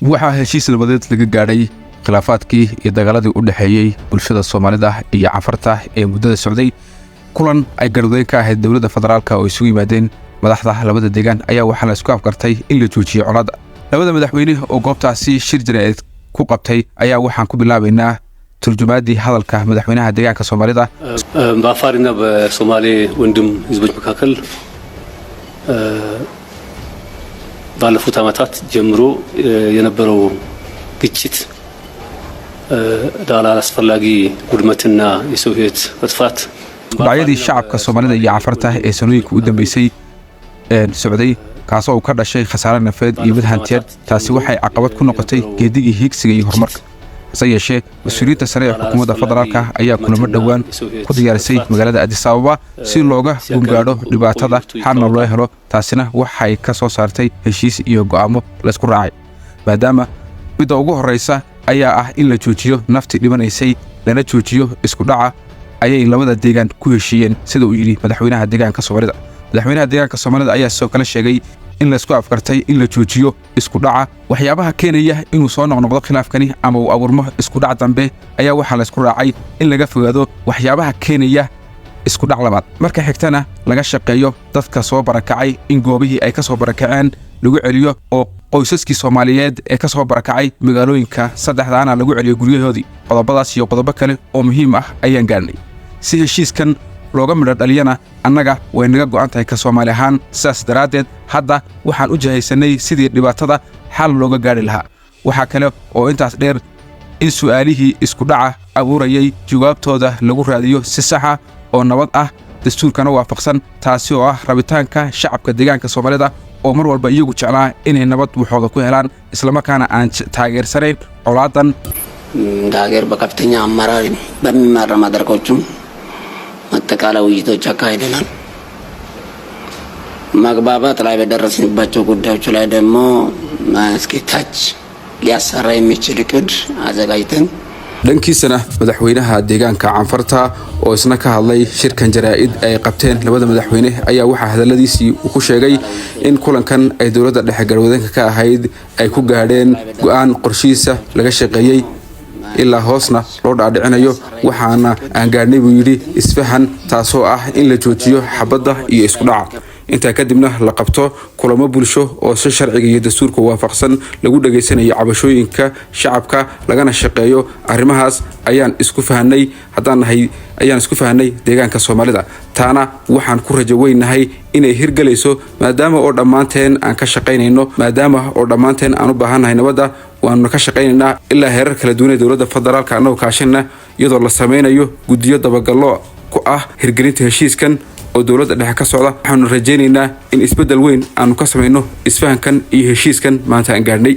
waxaa heshiis nabadeed laga gaadhay khilaafaadkii iyo dagaaladii u dhaxeeyay bulshada Soomaalida iyo Canfarta ee muddada socday kulan ay garwadeen ka ahayd dawladda federaalka oo isugu yimaadeen madaxda labada deegaan ayaa waxa la isku afkartay in la joojiyo colaadda labada madaxweyne oo goobtaasi shir jireed ku qabtay ayaa waxaan ku bilaabaynaa turjumaadii hadalka madaxweynaha deegaanka Soomaalida baafarina Soomaali wandum hizboች መካከል ባለፉት ዓመታት ጀምሮ የነበረው ግጭት ዳላ አስፈላጊ ጉድመትና የሰው ሕይወት መጥፋት baayadii shacabka Soomaalida iyo Canfarta ee sanooyinka u dambeysay socday kaasoo ka dhashay khasaare nafeed iyo mid hantiyeed taasi waxay caqabad ku noqotay geedigii higsiga iyo horumarka sayeshe mas'uuliyadda sare ee xukuumadda federaalka ayaa kulamo dhawaan ku diyaarisay magaalada Addis Ababa si looga gungaadho dhibaatada xalna loo helo taasina waxay ka soo saartay heshiis iyo go'aamo la isku raacay maadaama midda ugu horeysa ayaa ah in la joojiyo nafti dhibanaysay lana joojiyo isku dhaca ayay labada deegaan ku heshiiyeen sida uu yiri madaxweynaha deegaanka Soomaalida madaxweynaha deegaanka Soomaalida ayaa soo kala sheegay in la isku afkartay in la joojiyo isku dhaca waxyaabaha keenaya inuu soo noqnoqdo khilaafkani ama uu abuurmo isku dhac dambe ayaa waxa la isku raacay in laga fogaado waxyaabaha keenaya isku dhac labaad marka xigtana laga shaqeeyo dadka soo barakacay in goobihii ay ka soo barakaceen lagu celiyo oo qoysaskii Soomaaliyeed ee ka soo barakacay magaalooyinka saddexdaana lagu celiyo guryahoodii qodobadaas iyo qodobo kale oo muhiim ah ayaan gaarnay si heshiiskan looga midho dhaliyana annaga way naga go'an tahay ka Soomaali ahaan saas daraadeed hadda waxaan u jahaysanay sidii dhibaatada xal looga gaari lahaa waxa kale oo intaas dheer in su'aalihii isku dhaca abuurayay jawaabtooda lagu raadiyo si sax ah oo nabad ah dastuurkana waafaqsan taasi oo ah rabitaanka shacabka deegaanka Soomaalida oo mar walba iyagu jeclaa inay nabad waxooda ku helaan isla markaana aan taageersanayn colaadan daageer bakaftinya amaraar bamimar madarkochum አጠቃላይ ውይይቶች አካሂደናል መግባባት ላይ በደረስንባቸው ጉዳዮች ላይ ደግሞ ማስከታች ሊያሰራ የሚችል እቅድ አዘጋጅተን dhankiisana madaxweynaha deegaanka Canfarta oo isna ka hadlay shirkan jaraa'id ay qabteen labada madaxweyne ayaa waxa hadaladiisii ku sheegay in kulankan ay dawladda dhexe garwadeenka ka ahayd ay ku gaadheen go'aan qorshiisa laga shaqeeyay ilaa hoosna loo dhaadhicinayo waxaana aan gaarnay buu yiri isfahan taasoo ah in la joojiyo xabadda iyo isku dhaca inta kadibna la qabto kulamo bulsho oo si sharciga iyo dastuurka waafaqsan lagu dhageysanayo cabashooyinka shacabka lagana shaqeeyo arrimahaas ayaan isku fahanay deegaanka Soomaalida taana waxaan ku rajo weynahay inay hirgalayso maadaama oo dhamaanteen aan ka shaqeynayno maadaama oo dhamaanteen aan u baahanahay nabadda waanu ka shaqeynaynaa ilaa heerar kala duwan ee dawladda federaalka anagoo kaashana iyadoo la sameeyo guddiyo dabagallo ku ah hirgelinta heshiiskan oo dawladda dhexe ka socda waxaanu rajaynaynaa in isbedel weyn aanu ka sameeyno isfahankan iyo heshiiskan maanta aan gaarnay